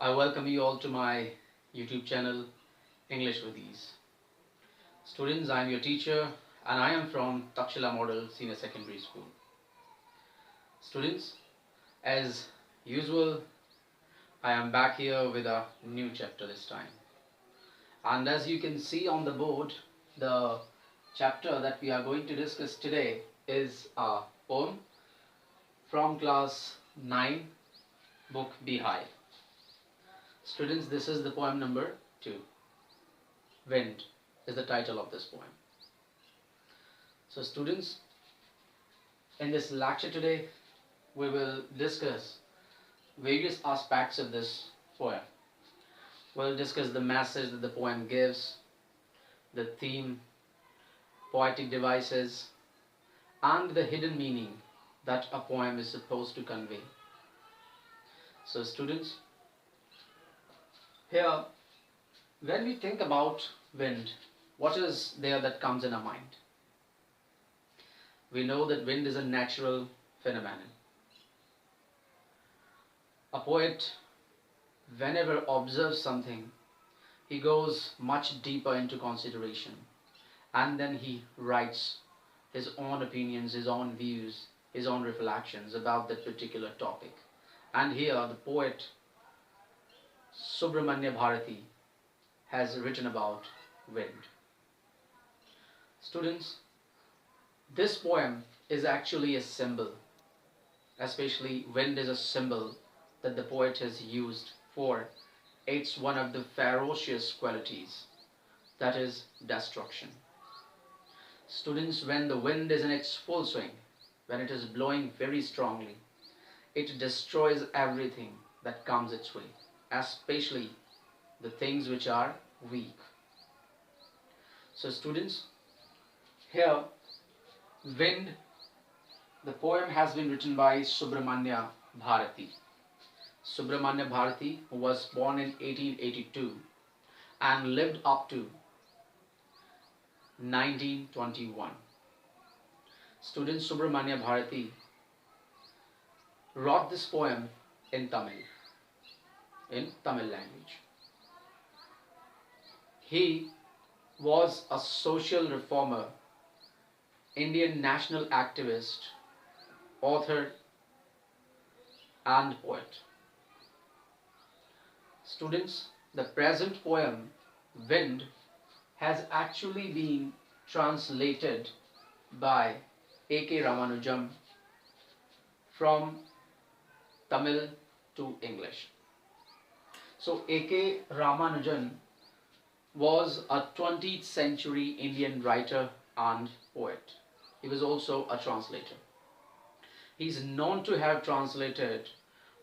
I welcome you all to my YouTube channel English with Ease. Students, I am your teacher and I am from Takshila Model Senior Secondary School. Students, as usual, I am back here with a new chapter this time. And as you can see on the board, the chapter that we are going to discuss today is a poem from class 9, book Beehive. Students, this is the poem number 2. Wind is the title of this poem. So students, in this lecture today, we will discuss various aspects of this poem. We'll discuss the message that the poem gives, the theme, poetic devices, and the hidden meaning that a poem is supposed to convey. So students, here, when we think about wind, what is there that comes in our mind? We know that wind is a natural phenomenon. A poet, whenever observes something, he goes much deeper into consideration, and then he writes his own opinions, his own views, his own reflections about that particular topic. And here the poet Subramaniya Bharati has written about wind. Students, this poem is actually a symbol, especially wind is a symbol that the poet has used for its one of the ferocious qualities, that is destruction. Students, when the wind is in its full swing, when it is blowing very strongly, it destroys everything that comes its way, especially the things which are weak. So students, here wind, the poem has been written by Subramaniya Bharati. Subramaniya Bharati was born in 1882 and lived up to 1921. Students, Subramaniya Bharati wrote this poem in Tamil language. He was a social reformer, Indian national activist, author and poet. Students, the present poem Wind has actually been translated by A.K. Ramanujam from Tamil to English. So A.K. Ramanujan was a 20th century Indian writer and poet. He was also a translator. He is known to have translated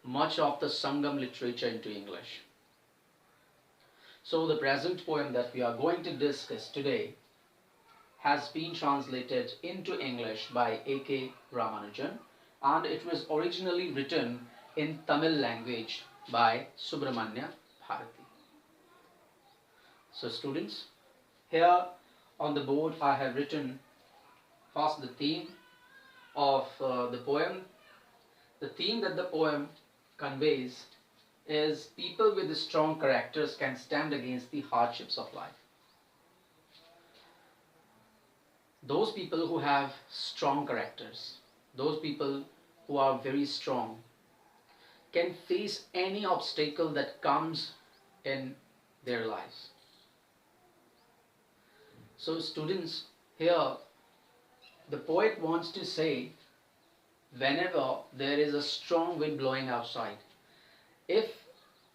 much of the Sangam literature into English. So the present poem that we are going to discuss today has been translated into English by A.K. Ramanujan, and it was originally written in Tamil language by Subramaniya Bharati. So students, here on the board I have written first the theme of the poem. The theme that the poem conveys is people with strong characters can stand against the hardships of life. Those people who have strong characters, those people who are very strong, can face any obstacle that comes in their lives. So students, here the poet wants to say, whenever there is a strong wind blowing outside, if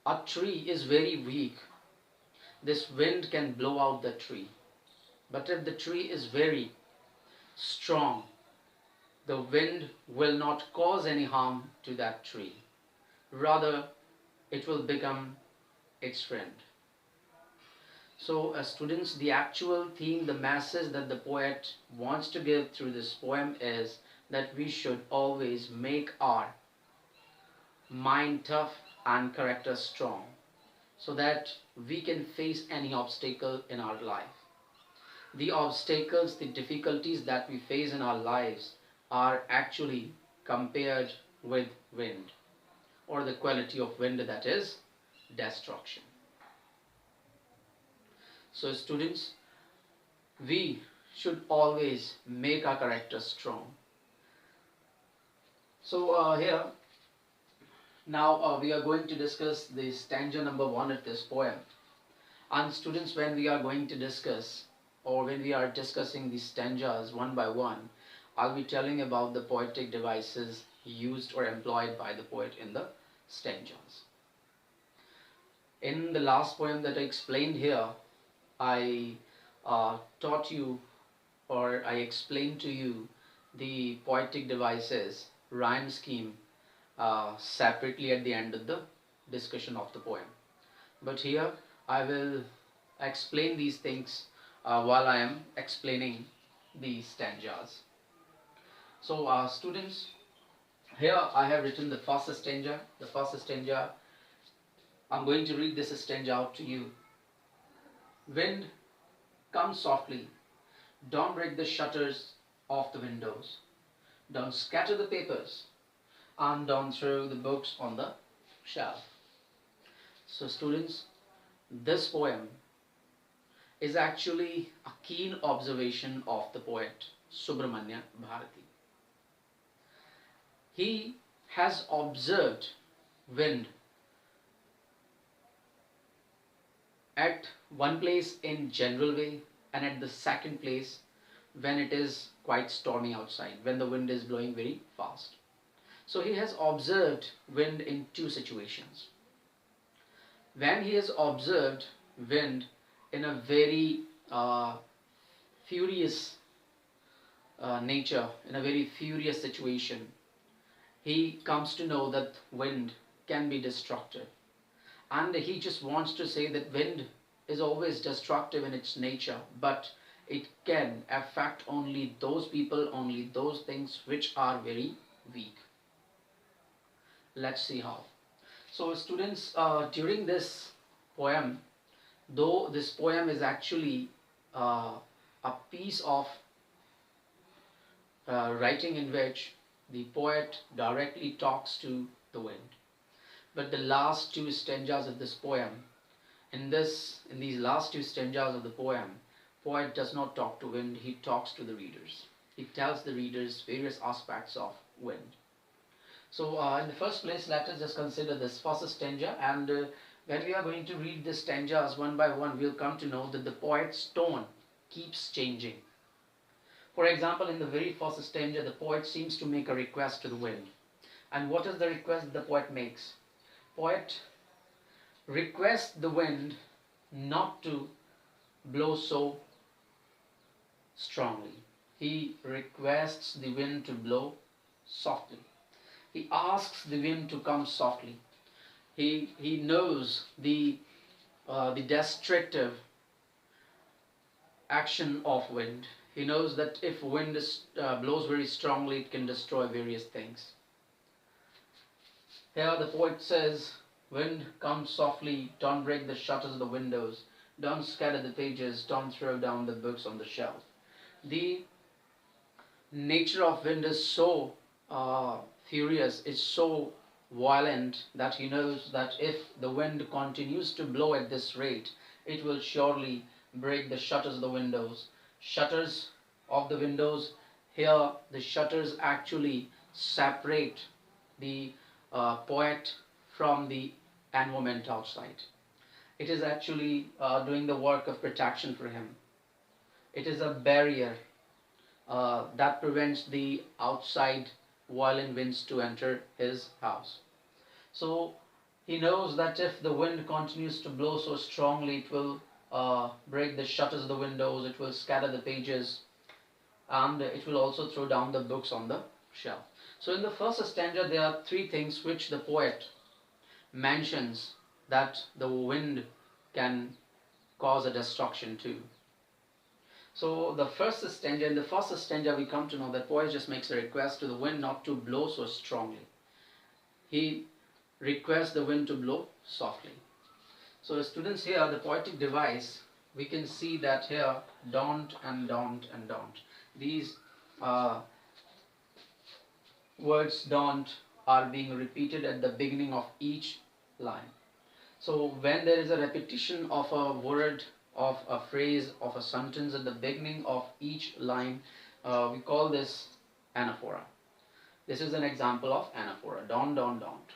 a tree is very weak, this wind can blow out the tree. But if the tree is very strong, the wind will not cause any harm to that tree. Rather, it will become its friend. So students, the actual theme, the message that the poet wants to give through this poem is that we should always make our mind tough and character strong, so that we can face any obstacle in our life. The obstacles, the difficulties that we face in our lives are actually compared with wind, or the quality of wind, that is destruction. So students, we should always make our character strong. So here now we are going to discuss the stanza number 1 of this poem. And students, when we are going to discuss, or when we are discussing the stanzas one by one, I'll be telling about the poetic devices used or employed by the poet in the stanzas. In the last poem that I explained here, I taught you, or I explained to you the poetic devices, rhyme scheme, separately at the end of the discussion of the poem. But here I will explain these things while I am explaining the stanzas. So students, here I have written the first stanza. The first stanza, I'm going to read this stanza out to you. Wind, come softly, don't break the shutters of the windows, don't scatter the papers, and don't throw the books on the shelf. So students, this poem is actually a keen observation of the poet Subramaniya Bharati. He has observed wind at one place in general way, and at the second place when it is quite stormy outside, when the wind is blowing very fast. So he has observed wind in two situations. When he has observed wind in a very furious nature, in a very furious situation, he comes to know that wind can be destructive. And he just wants to say that wind is always destructive in its nature, but it can affect only those people, only those things which are very weak. Let's see how. So students, during this poem, though this poem is actually a piece of writing in which the poet directly talks to the wind, but the last two stanzas of this poem, in these last two stanzas of the poem, poet does not talk to wind, he talks to the readers. He tells the readers various aspects of wind. So in the first place, let us just consider this first stanza, and when we are going to read the stanzas one by one, we'll come to know that the poet's tone keeps changing. For example, in the very first stanza, the poet seems to make a request to the wind. And what is the request the poet makes? Poet requests the wind not to blow so strongly. He requests the wind to blow softly. He asks the wind to come softly. He knows the destructive action of wind. He knows that if wind blows very strongly, it can destroy various things. Here the poet says, wind, come softly, don't break the shutters of the windows, don't scatter the pages, don't throw down the books on the shelf. The nature of wind is so furious, it's so violent, that he knows that if the wind continues to blow at this rate, it will surely break the shutters of the windows. Shutters of the windows, here the shutters actually separate the poet from the environment outside. It is actually doing the work of protection for him. It is a barrier that prevents the outside violent winds to enter his house. So he knows that if the wind continues to blow so strongly, it will break the shutters of the windows, it will scatter the pages, and it will also throw down the books on the shelf. So in the first stanza, there are three things which the poet mentions that the wind can cause a destruction to. So in the first stanza we come to know that poet just makes a request to the wind not to blow so strongly. He requests the wind to blow softly. So students, here the poetic device, we can see that here don't and don't and don't. These words don't are being repeated at the beginning of each line. So when there is a repetition of a word, of a phrase, of a sentence at the beginning of each line, we call this anaphora. This is an example of anaphora. Don't, don't, don't.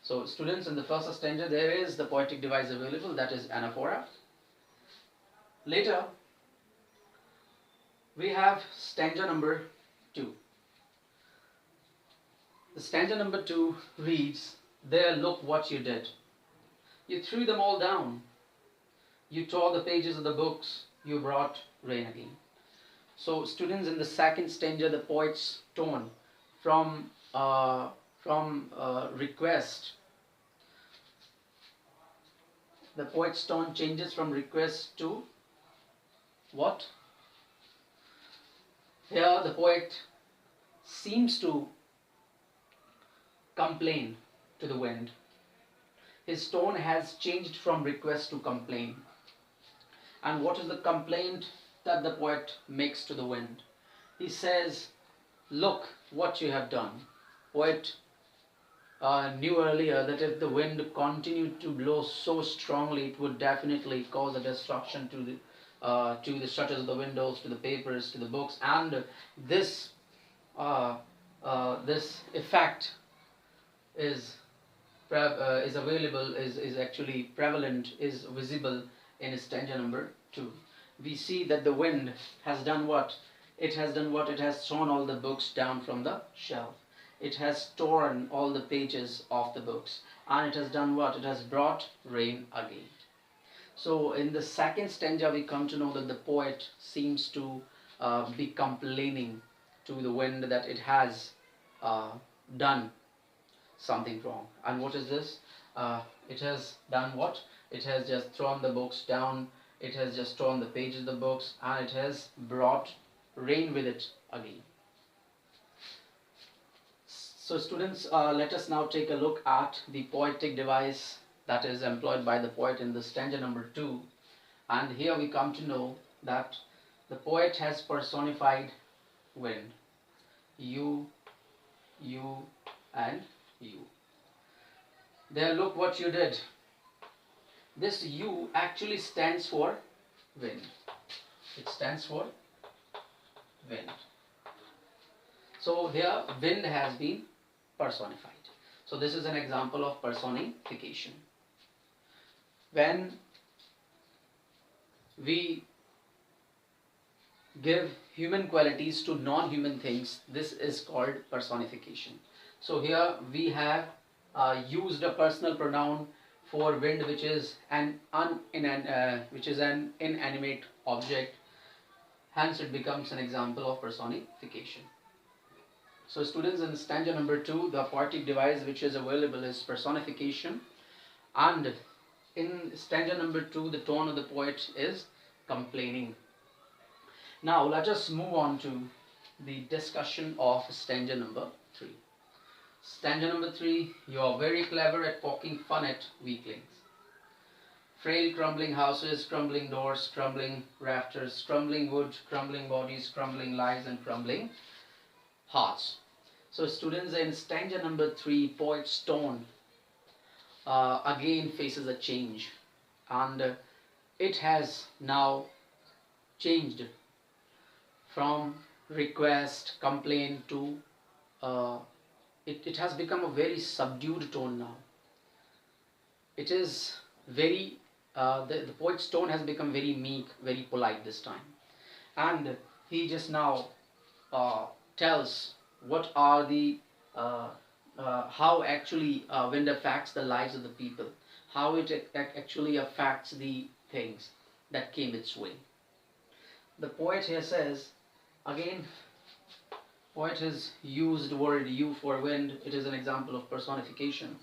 So students, in the first stanza there is the poetic device available, that is anaphora. Later we have stanza number 2. The stanza number 2 reads, "There, look what you did. You threw them all down. You tore the pages of the books. You brought rain again." So students, in the second stanza the poet's tone from request, the poet's tone changes from request to what? Here the poet seems to complain to the wind. His tone has changed from request to complaint. And what is the complaint that the poet makes to the wind? He says, "Look what you have done." Poet knew earlier that if the wind continued to blow so strongly, it would definitely cause a destruction to the shutters of the windows, to the papers, to the books, and this this effect is available, is actually prevalent, is visible in stanza number 2. We see that the wind has done what? It has done what? It has thrown all the books down from the shelf. It has torn all the pages of the books. And it has done what? It has brought rain again. So in the second stanza we come to know that the poet seems to be complaining to the wind that it has done something wrong. And what is this? It has done what? It has just thrown the books down, it has just torn the pages of the books, and it has brought rain with it again. So students, let us now take a look at the poetic device that is employed by the poet in the stanza number 2. And here we come to know that the poet has personified wind. You, and you. There, look what you did. This "you" actually stands for wind. It stands for wind. So here wind has been personified. So this is an example of personification. When we give human qualities to non-human things, this is called personification. So here we have used a personal pronoun for wind, which is an inanimate object. Hence it becomes an example of personification. So students, in stanza number 2, the poetic device which is available is personification, and in stanza number 2 the tone of the poet is complaining. Now let us move on to the discussion of stanza number 3. Stanza number 3, you are very clever at poking fun at weaklings. Frail crumbling houses, crumbling doors, crumbling rafters, crumbling wood, crumbling bodies, crumbling lives, and crumbling hearts. So students, in stanza number 3, poet's tone again faces a change, and it has now changed from request, complaint to it has become a very subdued tone now. It is very the poet's tone has become very meek, very polite this time, and he just now tells what are the how actually wind affects the lives of the people, how it actually affects the things that came its way. The poet here says, again, poet has used word "you" for wind. It is an example of personification.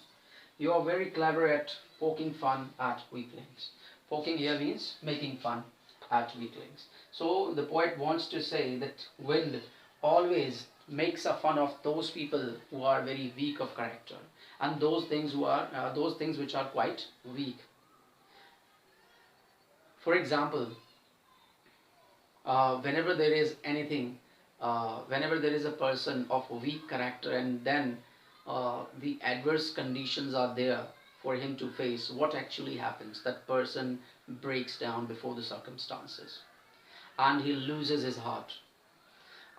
You are very clever at poking fun at weaklings. Poking here means making fun at weaklings. So the poet wants to say that wind always makes a fun of those people who are very weak of character, and those things which are quite weak. For example, whenever there is anything, whenever there is a person of weak character, and then the adverse conditions are there for him to face what actually happens. That person breaks down before the circumstances and he loses his heart.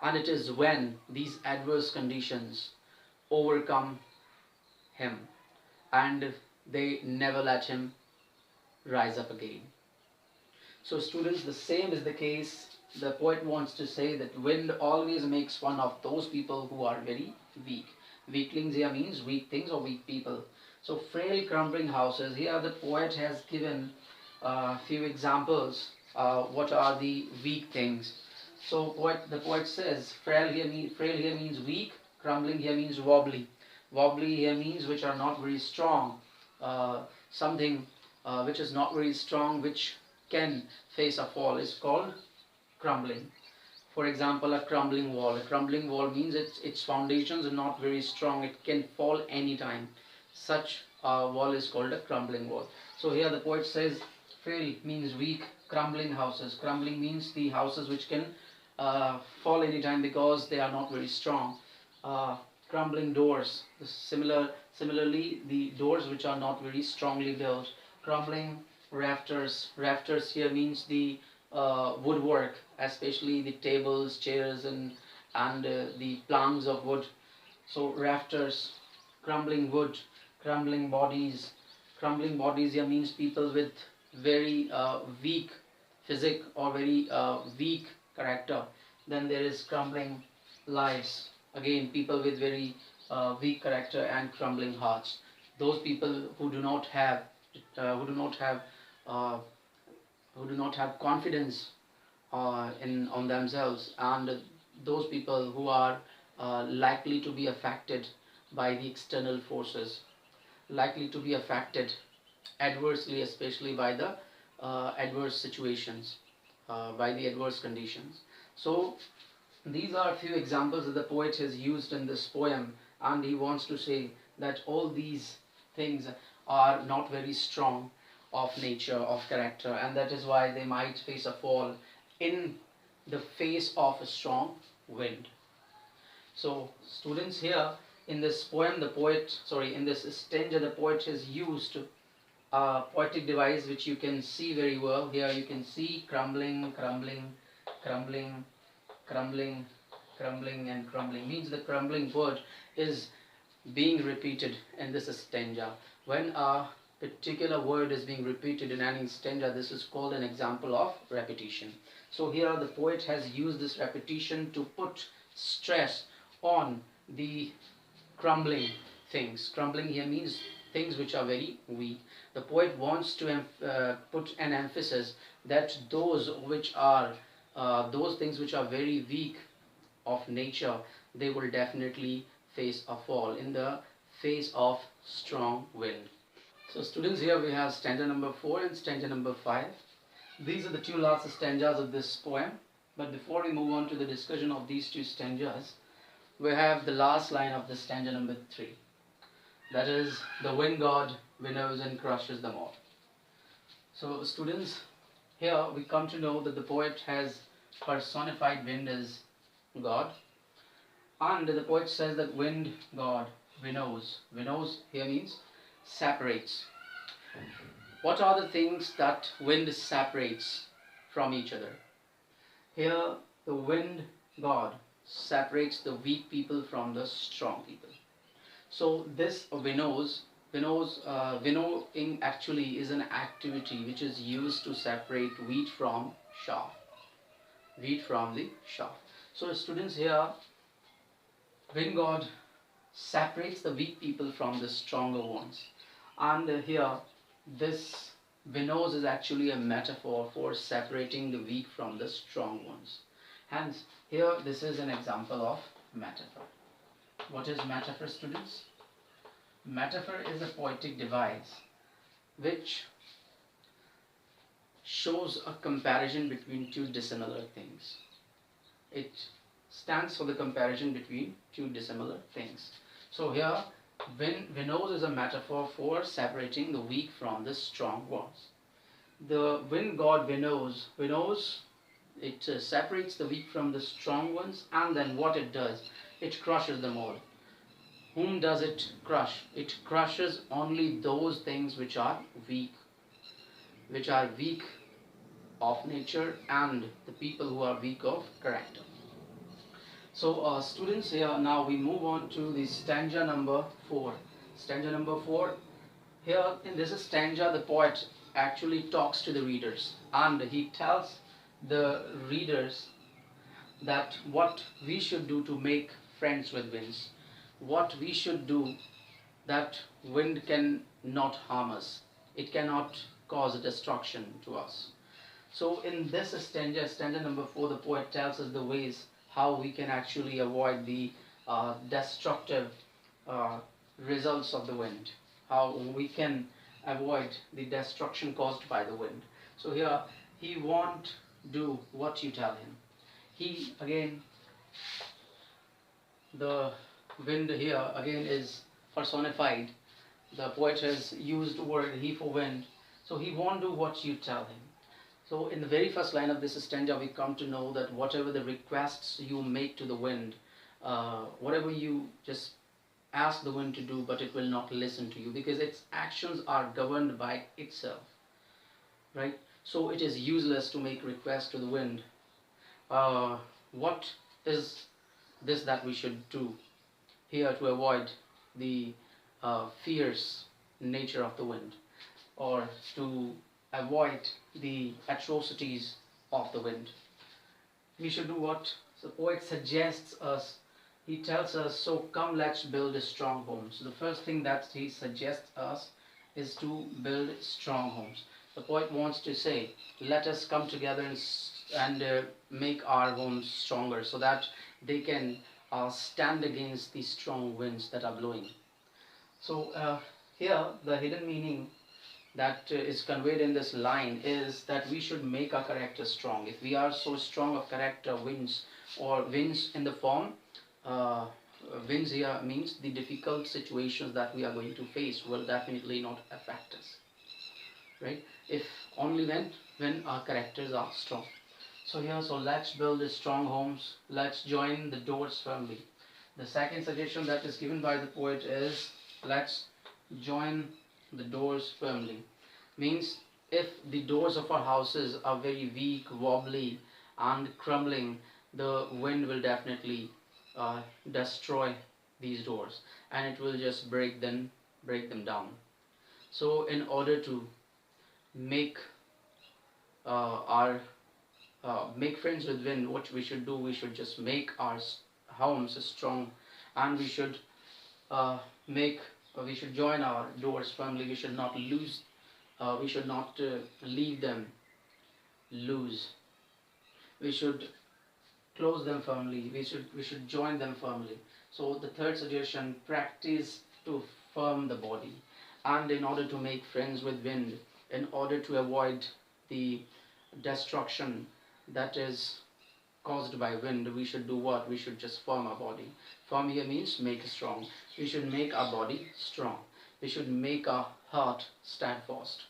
And it is when these adverse conditions overcome him and they never let him rise up again. So students, the same is the case. The poet wants to say that wind always makes fun of those people who are very weak. Weaklings here means weak things or weak people. So frail crumbling houses. Here the poet has given a few examples. What are the weak things? So the poet says frail here means weak. Crumbling here means wobbly. Wobbly here means which are not very strong. Something which is not very strong, which can face a fall, is called crumbling. For example, a crumbling wall. A crumbling wall means its foundations are not very strong. It can fall anytime. Such a wall is called a crumbling wall. So here the poet says frail means weak. Crumbling houses. Crumbling means the houses which can fall anytime because they are not very strong. Crumbling doors. Similarly, the doors which are not very strongly built. Crumbling rafters. Rafters here means the woodwork, especially the tables, chairs, and the planks of wood. So rafters. Crumbling wood. Crumbling bodies. Crumbling bodies here means people with very weak physique or very weak character. Then there is crumbling lives. Again, people with very weak character and crumbling hearts. Those people who do not have uh, confidence on themselves, and those people who are likely to be affected by the external forces, likely to be affected adversely, especially by the adverse situations, by the adverse conditions. So these are a few examples that the poet has used in this poem, and he wants to say that all these things are not very strong of nature, of character, and that is why they might face a fall in the face of a strong wind. So students, here in this poem, in this stanza, the poet has used a poetic device which you can see very well. Here you can see crumbling, crumbling, crumbling, crumbling, crumbling, and crumbling. Means the crumbling word is being repeated in this stanza. When a particular word is being repeated in any stanza, this is called an example of repetition. So here the poet has used this repetition to put stress on the crumbling things. Crumbling here means things which are very weak. The poet wants to put an emphasis that those things which are very weak of nature, they will definitely face a fall in the face of strong wind. So students, here we have stanza number 4 and stanza number 5. These are the two last stanzas of this poem. But before we move on to the discussion of these two stanzas, we have the last line of the stanza number 3. That is, the wind god winnows and crushes them all. So students, here we come to know that the poet has personified wind as God, and the poet says that wind god winnows. Winnows here means separates. What are the things that wind separates from each other? Here the wind god separates the weak people from the strong people. So this winnowing actually is an activity which is used to separate wheat from chaff. Wheat from the chaff. So students, here wind god separates the weak people from the stronger ones. And here this winnows is actually a metaphor for separating the weak from the strong ones. Hence, here this is an example of metaphor. What is metaphor, students? Metaphor is a poetic device which shows a comparison between two dissimilar things. It stands for the comparison between two dissimilar things. So here, winnows is a metaphor for separating the weak from the strong ones. The wind god winnows, it separates the weak from the strong ones, and then what it does, it crushes them all. whom does it crush? It crushes only those things which are weak of nature, and the people who are weak of character. So, students, here now we move on to the stanza number 4. Stanza number 4. Here in this stanza, the poet actually talks to the readers, and he tells the readers that what we should do to make friends with winds, what we should do that wind can not harm us, it cannot cause destruction to us. So in this stanza, stanza number 4, the poet tells us the ways how we can actually avoid the destructive uh, results of the wind, how we can avoid the destruction caused by the wind. So here he won't do what you tell him. He again, the wind here again is personified. The poet has used word he for wind. So he won't do what you tell him. So in the very first line of this stanza, we come to know that whatever the requests you make to the wind, whatever you just ask the wind to do, but it will not listen to you because its actions are governed by itself, right? So it is useless to make requests to the wind. What is this that we should do here to avoid the fierce nature of the wind, or to avoid the atrocities of the wind? We should do what the poet suggests us. He tells us, so come let's build a strong home. So the first thing that he suggests us is to build strong homes. The poet wants to say, let us come together and make our homes stronger so that they can stand against the strong winds that are blowing. So here the hidden meaning that is conveyed in this line is that we should make our character strong. If we are so strong of character, winds in the form, uh, winds here means the difficult situations that we are going to face will definitely not affect us, right? If only when our characters are strong. So here, so let's build strong homes. Let's join the doors firmly. The second suggestion that is given by the poet is let's join the doors firmly. Means if the doors of our houses are very weak, wobbly, and crumbling, the wind will definitely destroy these doors, and it will just break them down. So in order to make our make friends with wind, what we should do, we should just make our homes strong, and we should make we should join our doors firmly. We should not leave them loose. We should close them firmly. We should join them firmly. So the third suggestion, practice to firm the body. And in order to make friends with wind, in order to avoid the destruction that is caused by wind, we should do what? We should just firm our body. Firm here means make strong. We should make our body strong. We should make our heart steadfast.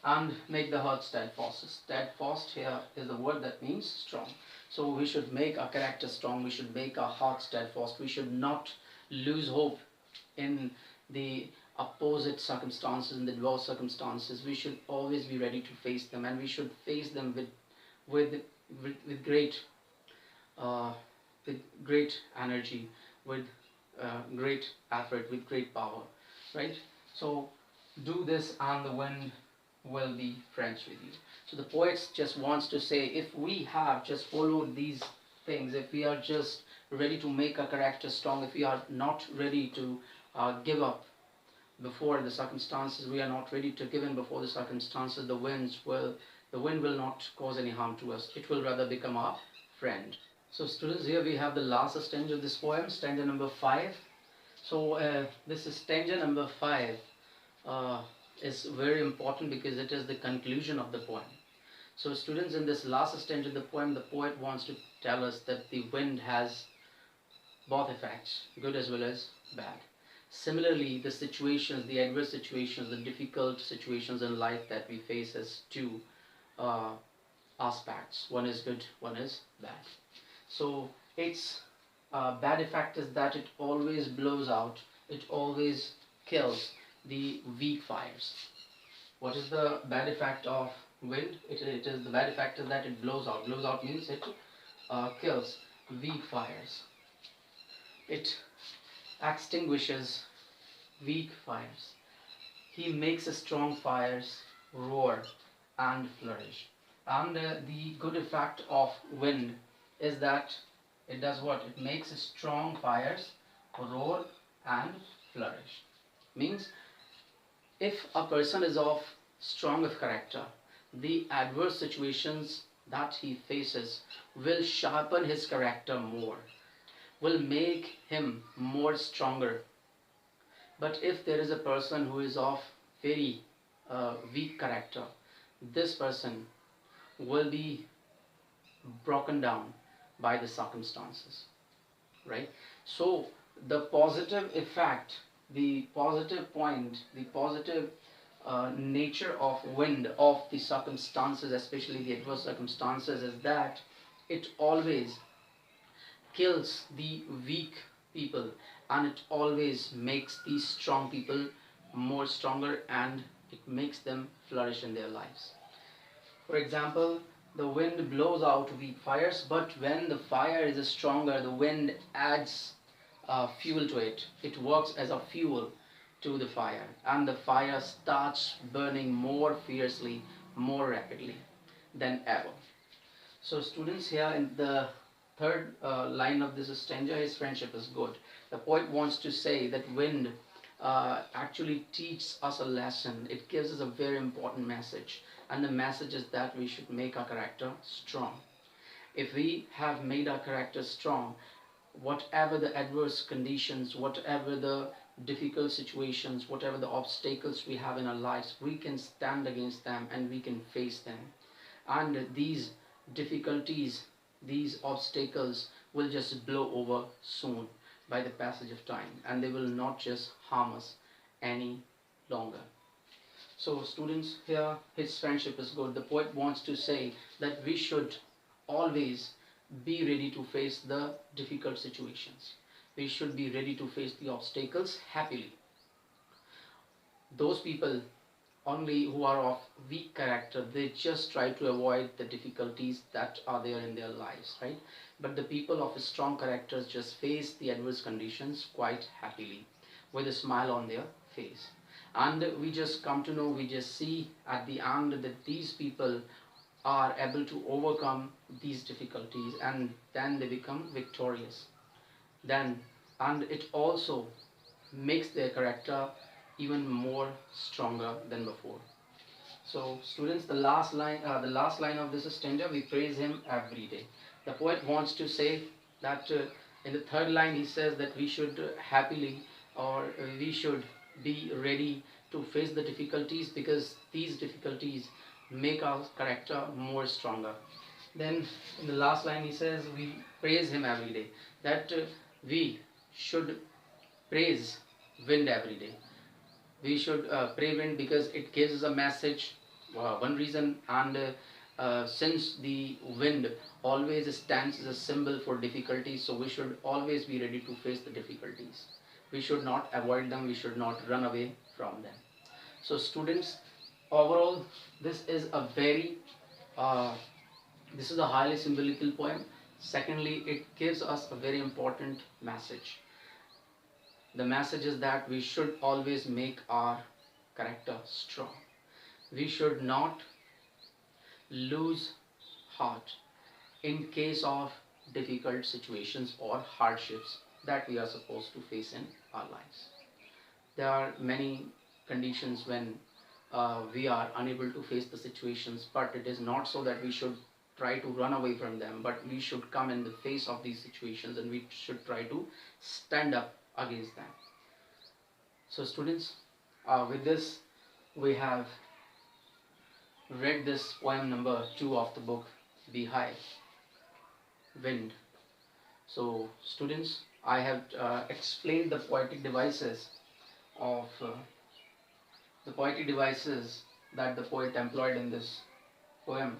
And make the heart steadfast. Steadfast here is the word that means strong. So we should make our character strong. We should make our heart steadfast. We should not lose hope in the opposite circumstances, in the adverse circumstances. We should always be ready to face them, and we should face them with great energy, with great effort, with great power, right? So do this, and the wind will be friends with you. So the poet just wants to say, if we have just followed these things, if we are just ready to make our character strong, if we are not ready to give up before the circumstances, we are not ready to give in before the circumstances, the wind will not cause any harm to us. It will rather become our friend. So students, here we have the last stanza of this poem, stanza number 5. So this is stanza number 5 is very important because it is the conclusion of the poem. So students, in this last stanza of the poem, the poet wants to tell us that the wind has both effects, good as well as bad. Similarly, the situations, the adverse situations, the difficult situations in life that we face has two aspects. One is good, one is bad. So it's bad effect is that it always blows out, it always kills the weak fires. What is the bad effect of wind? It is the bad effect is that it blows out. Blows out means it kills weak fires. It extinguishes weak fires. He makes strong fires roar and flourish. And the good effect of wind is that it does what? It makes strong fires roar and flourish. Means if a person is of strong of character, the adverse situations that he faces will sharpen his character more, will make him more stronger. But if there is a person who is of very weak character, this person will be broken down by the circumstances, right? So the positive effect, the positive point, the positive nature of wind, of the circumstances, especially the adverse circumstances, is that it always kills the weak people and it always makes these strong people more stronger, and it makes them flourish in their lives. For example, the wind blows out weak fires, but when the fire is stronger, the wind adds fuel to it. It works as a fuel to the fire, and the fire starts burning more fiercely, more rapidly than ever. So students, here in the third line of this stanza, his friendship is good. The poet wants to say that wind actually teaches us a lesson. It gives us a very important message, and the message is that we should make our character strong. If we have made our character strong, whatever the adverse conditions, whatever the difficult situations, whatever the obstacles we have in our lives, we can stand against them and we can face them. And these difficulties, these obstacles will just blow over soon by the passage of time, and they will not just harm us any longer. So students, here his friendship is good. The poet wants to say that we should always be ready to face the difficult situations. We should be ready to face the obstacles happily. Those people only who are of weak character, they just try to avoid the difficulties that are there in their lives, right? But the people of strong characters just face the adverse conditions quite happily with a smile on their face. And we just come to know, we just see at the end that these people are able to overcome these difficulties, and then they become victorious. Then, and it also makes their character even more stronger than before. So students, the last line of this stanza, we praise him every day. The poet wants to say that in the third line he says that we should happily, or we should be ready to face the difficulties, because these difficulties make our character more stronger. Then in the last line he says we praise him every day, that we should praise wind every day. We should pray wind because it gives us a message, one reason, and since the wind always stands as a symbol for difficulties, so we should always be ready to face the difficulties. We should not avoid them, we should not run away from them. So students, overall this is a very this is a highly symbolical poem. Secondly, it gives us a very important message. The message is that we should always make our character strong. We should not lose heart in case of difficult situations or hardships that we are supposed to face in our lives. There are many conditions when we are unable to face the situations, but it is not so that we should try to run away from them, but we should come in the face of these situations and we should try to stand up against them. So students, with this we have read this poem number 2 of the book Beehive Wind. So students, I have explained the poetic devices of that the poet employed in this poem.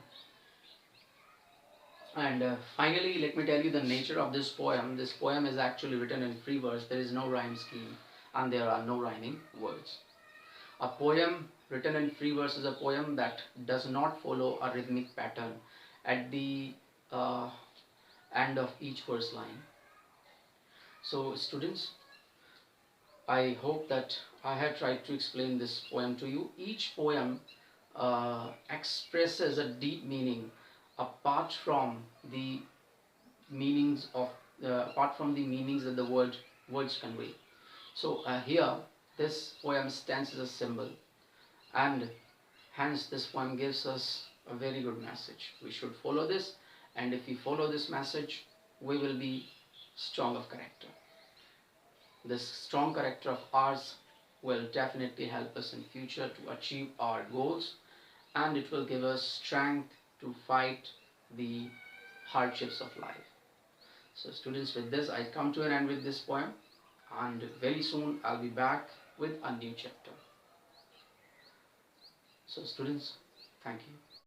And finally, let me tell you the nature of this poem. This poem is actually written in free verse. There is no rhyme scheme and there are no rhyming words. A poem written in free verse is a poem that does not follow a rhythmic pattern at the uh, end of each verse line. So, students, I hope that I have tried to explain this poem to you. Each poem expresses a deep meaning apart from the meanings of apart from the meanings that the words convey. So here, this poem stands as a symbol, and hence this poem gives us a very good message. We should follow this, and if we follow this message, we will be strong of character. This strong character of ours will definitely help us in future to achieve our goals, and it will give us strength to fight the hardships of life. So students, with this I come to an end with this poem, and very soon I'll be back with a new chapter. So students, thank you.